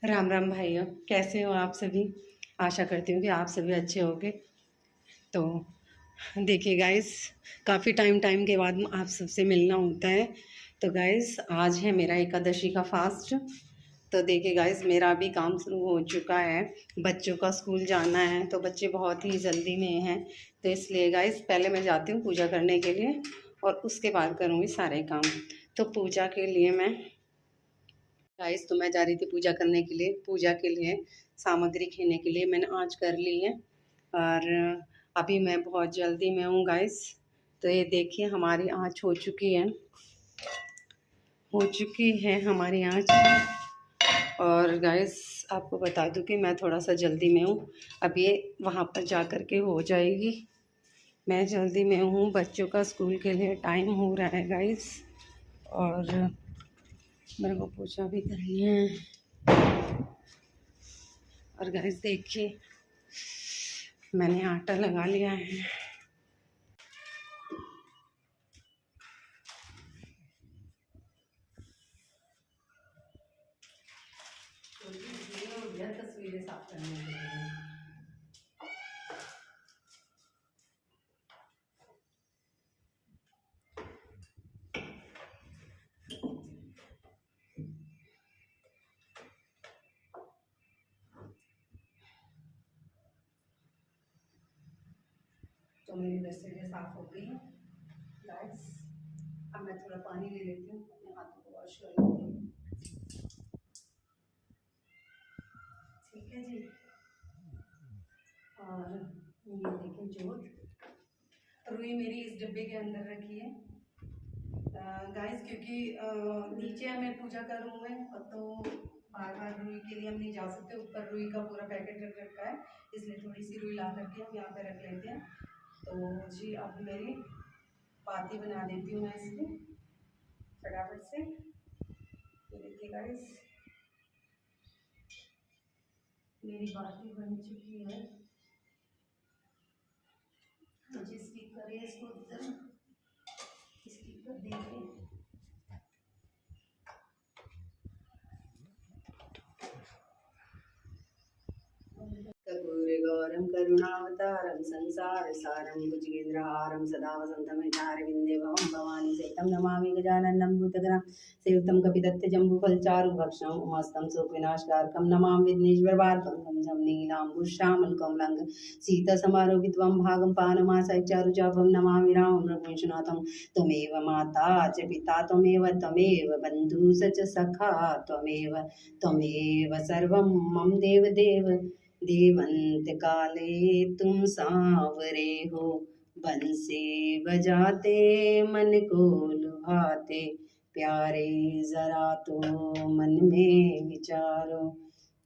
राम राम भाइयों, कैसे हो आप सभी। आशा करती हूँ कि आप सभी अच्छे होंगे। तो देखिए गाइस, काफ़ी टाइम के बाद आप सबसे मिलना होता है। तो गाइस, आज है मेरा एकादशी का फास्ट। तो देखिए गाइस, मेरा भी काम शुरू हो चुका है। बच्चों का स्कूल जाना है, तो बच्चे बहुत ही जल्दी में हैं। तो इसलिए गाइस, पहले मैं जाती हूँ पूजा करने के लिए और उसके बाद करूँगी सारे काम। तो पूजा के लिए गाइस, तो मैं जा रही थी पूजा करने के लिए। पूजा के लिए सामग्री खेने के लिए मैंने आज कर ली है। और अभी मैं बहुत जल्दी में हूँ गाइस। तो ये देखिए, हमारी आँच हो चुकी है हमारी आँच। और गाइस, आपको बता दूं कि मैं थोड़ा सा जल्दी में हूँ। अब ये वहाँ पर जा कर के हो जाएगी। मैं जल्दी में हूँ, बच्चों का स्कूल के लिए टाइम हो रहा है गाइस। और मेरे को पूजा भी करनी है। और गाइस देखिए, मैंने आटा लगा लिया है। तस्वीरें साफ करने के लिए तो मेरी तस्वीरें साफ हो गई हैं गाइस। अब मैं थोड़ा पानी ले लेती हूँ, अपने हाथों को वॉश कर लेती हूँ। ठीक है जी। और ये देखिए जोत, रुई मेरी इस डिब्बे के अंदर रखी है गाइस, क्योंकि नीचे हमें पूजा का रूम है, तो बार बार रुई के लिए हम नहीं जा सकते। ऊपर रुई का पूरा पैकेट रख रखा है, इसलिए थोड़ी सी रुई ला करके हम यहाँ पे रख लेते हैं। तो जी, अब मेरी पाती बना देती हूँ मैं इसकी फटाफट से। ये देखिए गाइस, मेरी बाती बन चुकी है। तो जी, स्पीकर है, इसको इधर स्पीकर देखिए। कर्पूरगौरं करुणावतारं संसार सारं भुजगेन्द्रहारं सदा वसन्तं हृदयारविन्दे भवानी सहितं नमामि गजाननं भूतगणां सेवितं कपितत्यजम्बुफलचारुभक्षणं उमास्तं शोकविनाशकारकं नमामि विघ्नेश्वरपारकं झं नीलाम्बुश्यामलकोमलं सीतासमारोपित्वं भागं पानमासैचारुचापं नमामि रामं रघुवंशनाथं। त्वमेव माता च पिता त्वमेव बन्धुः च सखा त्वमेव सर्वं मम देवदेव। देवंत काले तुम सांवरे हो, बंसी बजाते मन को लुभाते, प्यारे जरा तो मन में विचारो,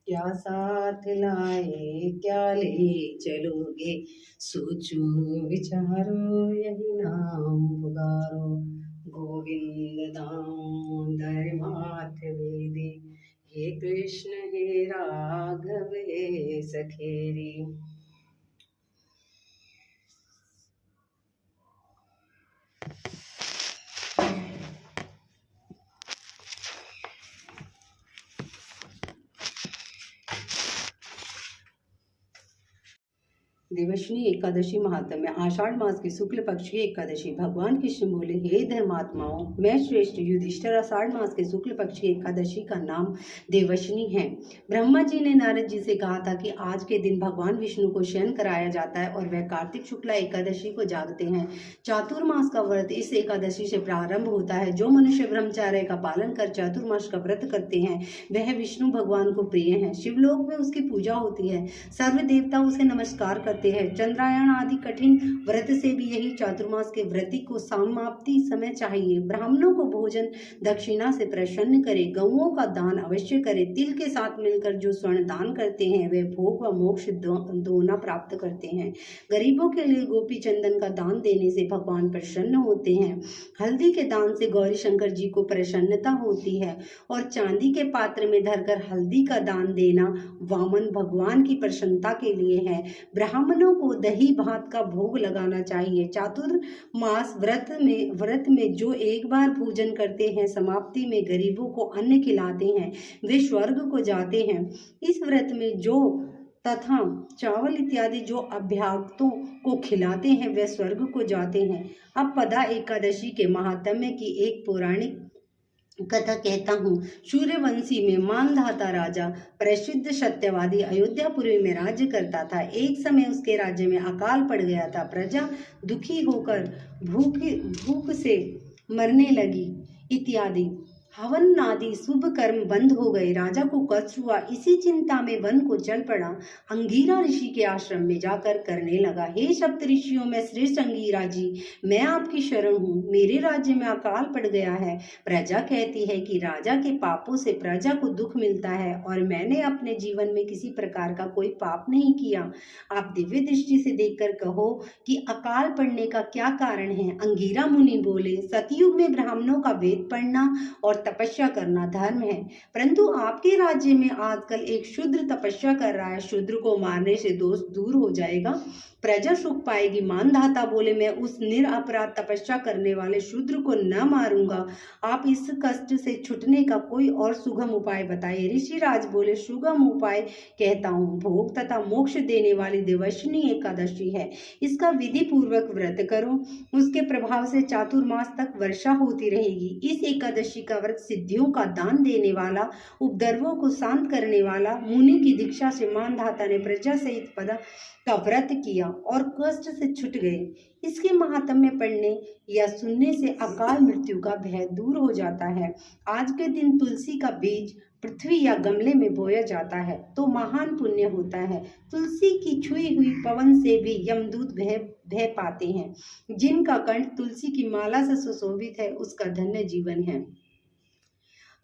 क्या साथ लाए क्या ले चलोगे, सोचो विचारो यही नाम पुकारो। गोविंद दामोदर माधव दे, हे कृष्ण हे राघव हे सखेरी। देवशनी एकादशी महात्म्य। आषाढ़ मास की शुक्ल पक्ष की एकादशी। भगवान कृष्ण बोले, हे धर्मात्माओं, मैं श्रेष्ठ युधिष्ठिर आषाढ़ मास के शुक्ल पक्ष की एकादशी का नाम देवशनी है। ब्रह्मा जी ने नारद जी से कहा था कि आज के दिन विष्णु को शयन कराया जाता है और वह कार्तिक शुक्ला एकादशी को जागते हैं। चातुर्मास का व्रत इस एकादशी से प्रारंभ होता है। जो मनुष्य ब्रह्मचर्य का पालन कर चातुर्मास का व्रत करते हैं, वह विष्णु भगवान को प्रिय है। शिवलोक में उसकी पूजा होती है, सर्व देवता उसे नमस्कार करते हैं। चंद्रायण आदि कठिन व्रत से भी यही चातुर्मास के व्रती को समाप्ति समय चाहिए। ब्राह्मणों को भोजन दक्षिणा से प्रसन्न करे, गौओं का दान अवश्य करे। तिल के साथ मिलकर जो स्वर्ण दान करते हैं, वे भोग व मोक्ष दोनों प्राप्त करते हैं। गरीबों के लिए गोपी चंदन का दान देने से भगवान प्रसन्न होते हैं। हल्दी के दान से गौरी शंकर जी को प्रसन्नता होती है और चांदी के पात्र में धरकर हल्दी का दान देना वामन भगवान की प्रसन्नता के लिए है। ब्राह्मण ब्राह्मणों को दही भात का भोग लगाना चाहिए। चातुर्मास व्रत में जो एक बार भोजन करते हैं, समाप्ति में गरीबों को अन्न खिलाते हैं, वे स्वर्ग को जाते हैं। इस व्रत में जो तथा चावल इत्यादि जो अभ्यागतों को खिलाते हैं, वे स्वर्ग को जाते हैं। अब पदा एकादशी के महात्म्य की एक पौराणिक कथा कहता हूँ। सूर्यवंशी में मानधाता राजा प्रसिद्ध सत्यवादी अयोध्यापुरी में राज्य करता था। एक समय उसके राज्य में अकाल पड़ गया था। प्रजा दुखी होकर भूख से मरने लगी इत्यादि। हवन आदि शुभ कर्म बंद हो गए। राजा को कष्ट हुआ। इसी चिंता में वन को चल पड़ा। अंगीरा ऋषि के आश्रम में जाकर करने लगा, हे सप्त ऋषियों में श्रेष्ठ अंगीरा जी, मैं आपकी शरण हूँ। मेरे राज्य में अकाल पड़ गया है। प्रजा कहती है कि राजा के पापों से प्रजा को दुख मिलता है और मैंने अपने जीवन में किसी प्रकार का कोई पाप नहीं किया। आप दिव्य दृष्टि से देखकर कहो कि अकाल पड़ने का क्या कारण है। अंगीरा मुनि बोले, सतयुग में ब्राह्मणों का वेद पढ़ना और तपस्या करना धर्म है, परंतु आपके राज्य में आजकल एक शूद्र तपस्या कर रहा है। शूद्र को मारने से दोष दूर हो जाएगा, प्रजा सुख पाएगी। मानधाता बोले, मैं उस निरपराध तपस्या करने वाले शूद्र को न मारूंगा। आप इस कष्ट से छूटने का कोई और सुगम उपाय बताइए। ऋषिराज बोले, सुगम उपाय कहता हूँ। भोग तथा मोक्ष देने वाली देवशनी एकादशी है। इसका विधि पूर्वक व्रत करो, उसके प्रभाव से चातुर्मास तक वर्षा होती रहेगी। इस एकादशी का व्रत सिद्धियों का दान देने वाला, उपद्रवों को शांत करने वाला। मुनि की दीक्षा से मानधाता ने प्रजा सहित पदा का व्रत किया और कष्ट से छूट गए। इसके महात्म्य पढ़ने या सुनने से अकाल मृत्यु का भय दूर हो जाता है। आज के दिन तुलसी का बीज पृथ्वी या गमले में बोया जाता है तो महान पुण्य होता है। तुलसी की छुई हुई पवन से भी यमदूत भय पाते हैं। जिनका कंठ तुलसी की माला से सुशोभित है, उसका धन्य जीवन है।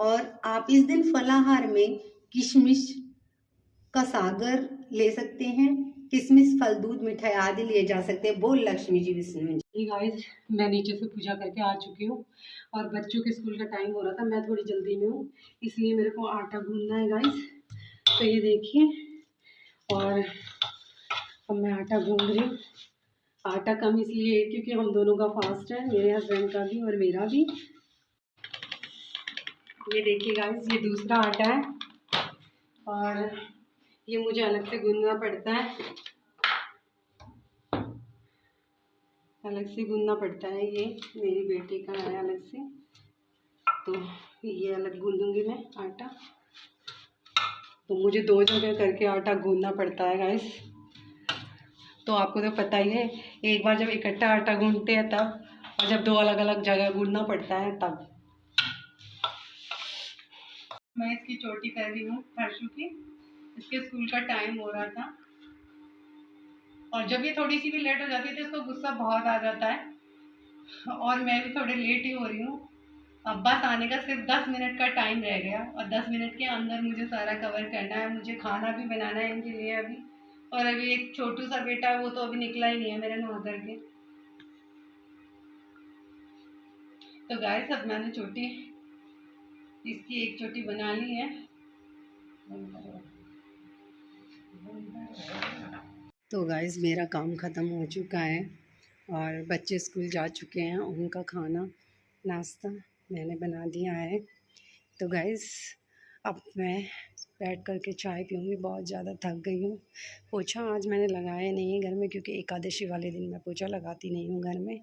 और आप इस दिन फलाहार में किशमिश का सागर ले सकते हैं। किशमिश, फल, दूध, मिठाई आदि लिए जा सकते हैं। बोल लक्ष्मी जी विष्णु जी। गाइस, मैं नीचे से पूजा करके आ चुकी हूँ और बच्चों के स्कूल का टाइम हो रहा था। मैं थोड़ी जल्दी में हूँ, इसलिए मेरे को आटा गूंदना है गाइस। तो ये देखिए, और अब मैं आटा गूंद रही हूँ। आटा कम इसलिए है क्योंकि हम दोनों का फास्ट है, मेरे हस्बैंड का भी और मेरा भी। ये देखिए गाइस, ये दूसरा आटा है और ये मुझे अलग से गूंदना पड़ता है, अलग से गूंदना पड़ता है। ये मेरी बेटी का है अलग से, तो ये अलग गूंदूंगी मैं आटा। तो मुझे 2 जगह करके आटा गूंदना पड़ता है गाइस। तो आपको तो पता ही है, एक बार जब इकट्ठा आटा गूंदते हैं तब, और जब 2 अलग अलग जगह गूंदना पड़ता है तब। मैं इसकी चोटी कर रही हूँ हर्षू की। इसके स्कूल का टाइम हो रहा था और जब ये थोड़ी सी भी लेट हो जाती है तो इसको गुस्सा बहुत आ जाता है और मैं भी थोड़ी लेट ही हो रही हूँ। अब बस आने का सिर्फ 10 मिनट का टाइम रह गया और 10 मिनट के अंदर मुझे सारा कवर करना है। मुझे खाना भी बनाना है इनके लिए अभी। और अभी एक छोटू सा बेटा है, वो तो अभी निकला ही नहीं है मेरे नहा करके। तो गाइस, अब मैंने चोटी, इसकी एक चोटी बना ली है। तो गाइस, मेरा काम ख़त्म हो चुका है और बच्चे स्कूल जा चुके हैं। उनका खाना नाश्ता मैंने बना दिया है। तो गाइस, अब मैं बैठ कर के चाय पीऊँगी। बहुत ज़्यादा थक गई हूँ। पोछा आज मैंने लगाया नहीं है घर में, क्योंकि एकादशी वाले दिन मैं पोछा लगाती नहीं हूँ घर में।